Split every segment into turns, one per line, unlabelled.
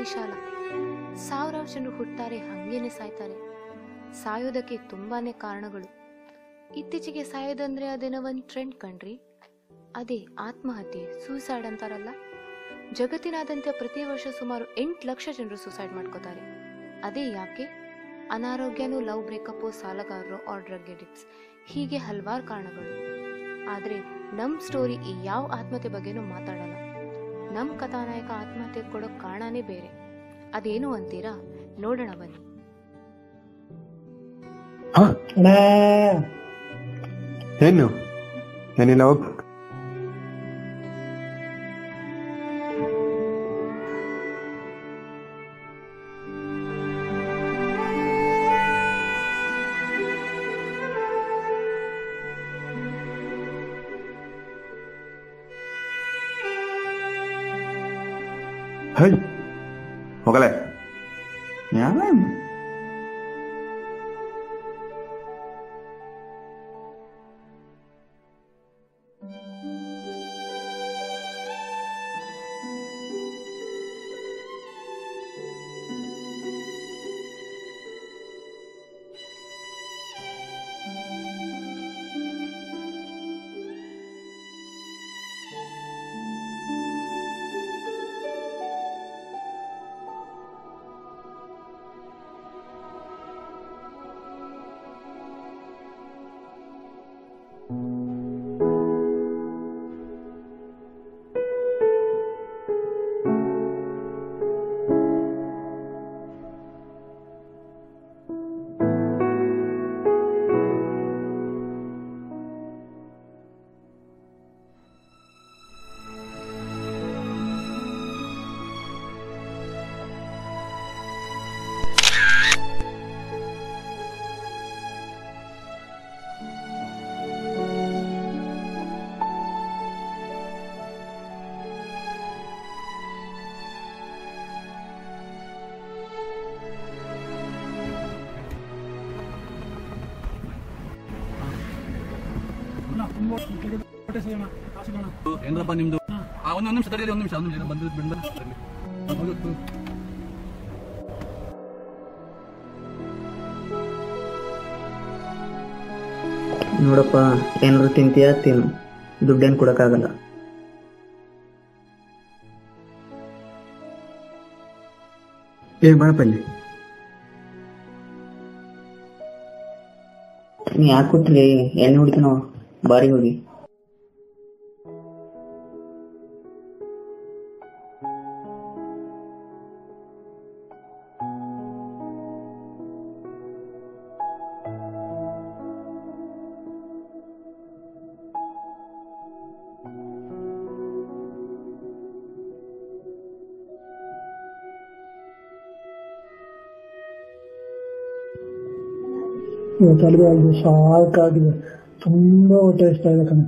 ವಿಶಾಲ. ಸಾವಿರಾರು ಜನರು ಹುಟ್ಟುತ್ತಾರೆ, ಹಂಗೇನೆ ಸಾಯ್ತಾರೆ. ಸಾಯೋದಕ್ಕೆ ತುಂಬಾನೇ ಕಾರಣಗಳು. ಇತ್ತೀಚೆಗೆ ಸಾಯೋದಂದ್ರೆ ಅದೇನೋ ಒಂದು ಟ್ರೆಂಡ್ ಕಣ್ರಿ. ಅದೇ ಆತ್ಮಹತ್ಯೆ, ಸೂಸೈಡ್ ಅಂತಾರಲ್ಲ. ಜಗತ್ತಿನಾದ್ಯಂತ ಪ್ರತಿ ವರ್ಷ ಸುಮಾರು 8 ಲಕ್ಷ ಜನರು ಸೂಸೈಡ್ ಮಾಡ್ಕೋತಾರೆ. ಅದೇ ಯಾಕೆ? ಅನಾರೋಗ್ಯನೂ, ಲವ್ ಬ್ರೇಕಪ್ಪು, ಸಾಲಗಾರರು ಆರ್ ಡ್ರಗ್ ಎಡಿಕ್ಟ್ಸ್, ಹೀಗೆ ಹಲವಾರು ಕಾರಣಗಳು. ಆದರೆ ನಮ್ಮ ಸ್ಟೋರಿ ಈ ಯಾವ ಆತ್ಮಹತ್ಯೆ ಬಗ್ಗೆನೂ ಮಾತಾಡಲ್ಲ. ನಮ್ಮ ಕಥಾನಾಯಕ ಆತ್ಮಹತ್ಯೆ ಕೊಡೋ ಕಾರಣನೇ ಬೇರೆ. ಅದೇನು ಅಂತೀರಾ? ನೋಡೋಣ ಬನ್ನಿ.
ಏನು ಏನಿಲ್ಲ, ಹೋಗ್. ಹೈ ಹೋಗಲೇ
ಏನಪ್ಪ ನಿಮ್ದು? ಒಂದು ನಿಮಿಷ ತಡೆಯಿರಿ, ಒಂದು ನಿಮಿಷ ಬಂದಿದ್ದು ಬಿಡ.
ನೋಡಪ್ಪ, ಏನಾದ್ರು ತಿಂತೀಯಾ ತಿನ್ನು, ದುಡ್ಡೇನು ಕೊಡಕ್ಕಾಗಲ್ಲ.
ಮಾಡಪ್ಪ ಇಲ್ಲಿ.
ನೀ ಯಾಕೆ ಕೊಟ್ರಿ? ಎಣ್ಣೆ ಹುಡುಕಿ ನಾವು ಬಾರಿ ಹೋಗಿ.
ಇವತ್ತಲ್ಲಿ ಅದು ಸಾಕಾಗಿದೆ, ತುಂಬಾ ಹೊಟ್ಟೆ ಇಷ್ಟ ಇದೆ ಕಣ.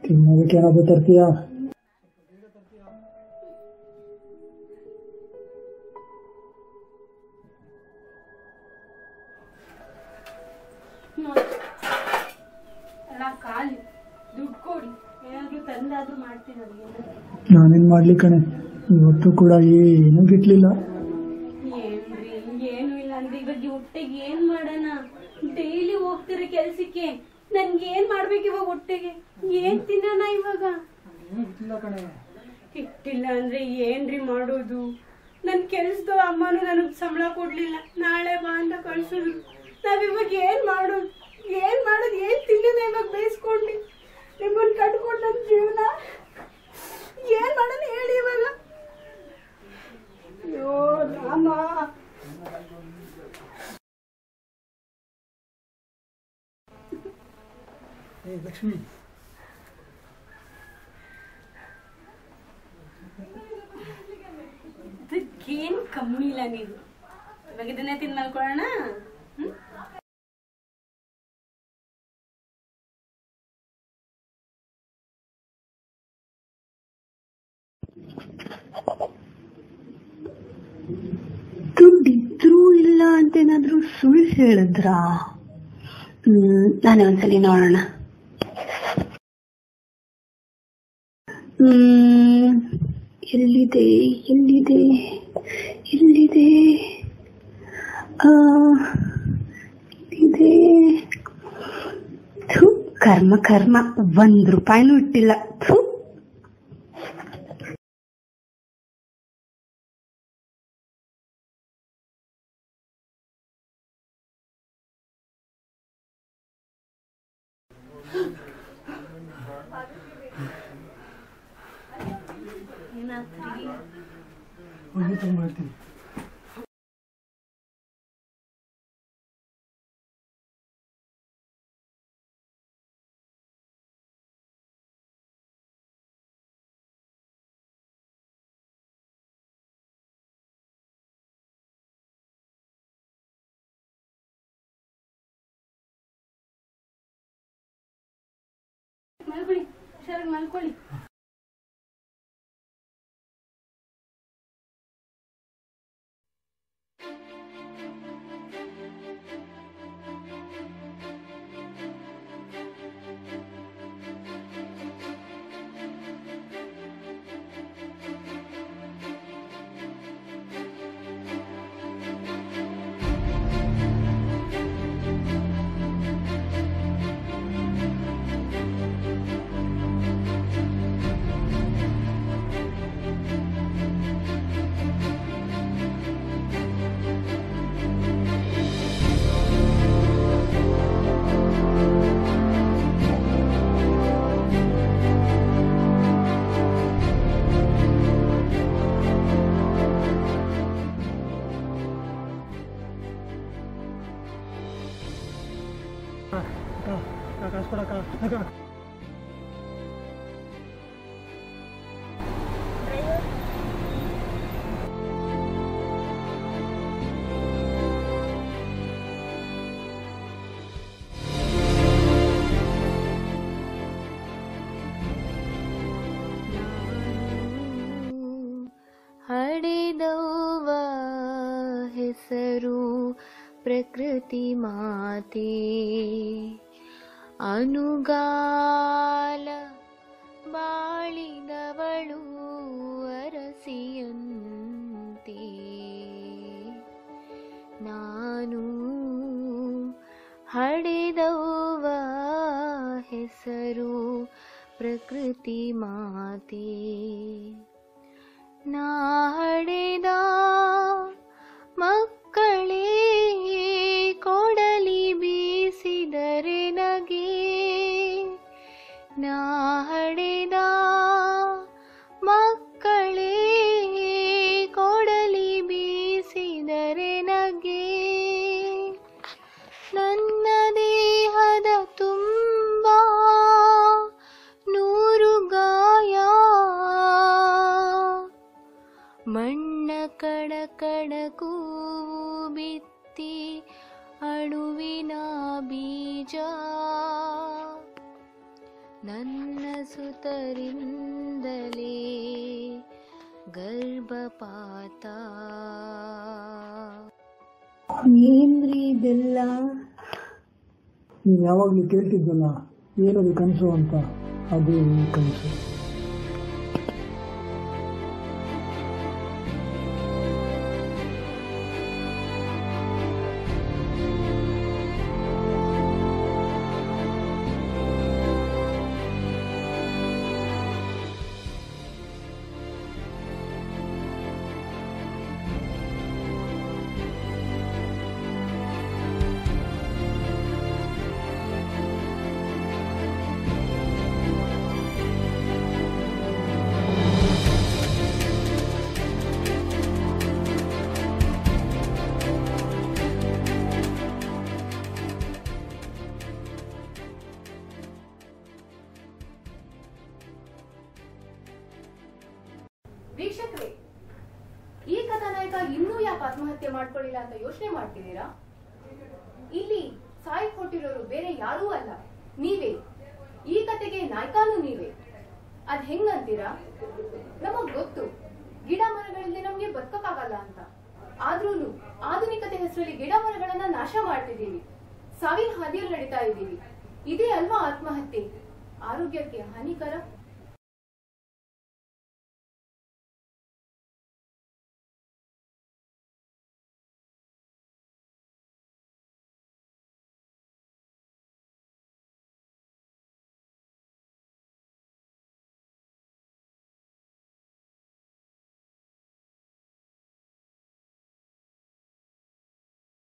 ತಿನ್ನೋದಕ್ಕೆ ಏನಾದ್ರು ತರ್ತೀಯಾ? ನಾನೇನ್ ಮಾಡ್ಲಿ ಕಣೆ, ಇವತ್ತು ಕೂಡ ಏನೂ ಗಿಟ್ಲಿಲ್ಲ.
ಏನು ಇಲ್ಲ ಅಂದ್ರೆ ಇವಾಗ ಹೊಟ್ಟೆಗೆ ಏನ್ ಮಾಡೋಣ? ಡೈಲಿ ಹೋಗ್ತಿರೋ ಕೆಲ್ಸಕ್ಕೆ ನನ್ಗೆ ಏನ್ ಮಾಡ್ಬೇಕು ಇವಾಗ? ಹೊಟ್ಟೆಗೆ ಏನ್ ತಿನ್ನೋಣ ಇವಾಗ? ಇಟ್ಟಿಲ್ಲ ಅಂದ್ರೆ ಏನ್ರಿ ಮಾಡೋದು? ನನ್ ಕೆಲ್ಸದ ಅಮ್ಮನು ನನಗ್ ಸಂಬಳ ಕೊಡ್ಲಿಲ್ಲ, ನಾಳೆ ಬಾ ಅಂತ ಕಳ್ಸುದು. ನಾವಿವಾಗ ಏನ್ ಮಾಡೋದು? ಏನ್ ತಿನ್ನೋಣ ಇವಾಗ? ಬೇಯಿಸ್ಕೊಂಡು ನಿಮ್ಮನ್ ಕಟ್ಕೊಂಡು ನನ್ ಜೀವನ ಏನ್ ಮಾಡೋಣ ಹೇಳಿ ಇವಾಗ? ಅಯ್ಯೋ ರಾಮ.
ಲಕ್ಷ್ಮಿ,
ಏನ್ ಕಮ್ಮಿ ಇಲ್ಲ ನೀವು. ಇವಾಗ ಇದನ್ನೇ ತಿನ್ ಮಲ್ಕೊಳ್ಳೋಣ.
ದುಡ್ಡಿದ್ರೂ ಇಲ್ಲ ಅಂತೇನಾದ್ರೂ ಸುಳ್ಳು ಹೇಳಿದ್ರಾ? ನಾನೇ ಒಂದ್ಸಲಿ ನೋಡೋಣ. ಎಲ್ಲಿದೆ ಎಲ್ಲಿದೆ ಇಲ್ಲಿದೆ ಇಲ್ಲಿದೆ. ಥು, ಕರ್ಮ ಕರ್ಮ, 1 ರೂಪಾಯಿನೂ ಇಟ್ಟಿಲ್ಲ. ಥು.
ಮಾಡ್ತೀನಿ.
ಮಲ್ಕೊಳ್ಳಿ, ಹುಷಾರಾಗಿ ಮಲ್ಕೊಳ್ಳಿ.
ಹಡೆದವ್ವ ಹೆಸರು ಪ್ರಕೃತಿ ಮಾತೆ, ಅನುಗಾಲ ಬಾಳಿದವಳು ಅರಸಿಯಂತೆ. ನಾನು ಹಡೆದವ್ವ ಹೆಸರು ಪ್ರಕೃತಿ ಮಾತೆ, ನಾ ಹಡೆದ ಮಕ್ಕಳೇ ಕೊಡಲಿ ಬೀಸಿದರೆ ನಗೆ, ನಾ ಹಡೆದ ಮಕ್ಕಳೇ ಕೊಡಲಿ ಬೀಸಿದರೆ ನಗೆ. ನನ್ನ ದೇಹದ ತುಂಬ 100 ಗಾಯ, ಮಣ್ಣ ಕಡಕಡಕೂ ಬಿತ್ತಿ ಅಣುವಿನ ಬೀಜ, ನನ್ನ ಸುತರಿಂದಲೇ ಗರ್ಭಪಾತ.
ಏನ್ರಿ ಇದೆಲ್ಲ?
ನೀನು ಯಾವಾಗಲೂ ಕೇಳ್ತಿದ್ದಲ್ಲ ಏನದು ಕನಸು ಅಂತ, ಅದೇ ಈ ಕನಸು.
ವೀಕ್ಷಕರೇ, ಈ ಕಥಾನಾಯಕ ಇನ್ನೂ ಯಾಕೆ ಆತ್ಮಹತ್ಯೆ ಮಾಡ್ಕೊಳ್ಳಿಲ್ಲ ಅಂತ ಯೋಚನೆ ಮಾಡ್ತಿದ್ದೀರಾ? ಇಲ್ಲಿ ಸಾಯಿ ಕೊಟ್ಟಿರೋರು ಬೇರೆ ಯಾರೂ ಅಲ್ಲ, ನೀವೇ. ಈ ಕತೆಗೆ ನಾಯಕನೂ ನೀವೇ. ಅದ್ ಹೆಂಗಂತೀರಾ? ನಮಗ್ ಗೊತ್ತು ಗಿಡ ಮರಗಳಿಂದ ನಮ್ಗೆ ಬದುಕಕ್ಕಾಗಲ್ಲ ಅಂತ, ಆದ್ರೂನು ಆಧುನಿಕತೆ ಹೆಸರಲ್ಲಿ ಗಿಡ ಮರಗಳನ್ನ ನಾಶ ಮಾಡ್ತಿದ್ದೀವಿ, ಸಾವಿನ ಹಾದಿಯಲ್ಲಿ ನಡೀತಾ ಇದ್ದೀವಿ. ಇದೇ ಅಲ್ವಾ ಆತ್ಮಹತ್ಯೆ? ಆರೋಗ್ಯಕ್ಕೆ ಹಾನಿಕರ.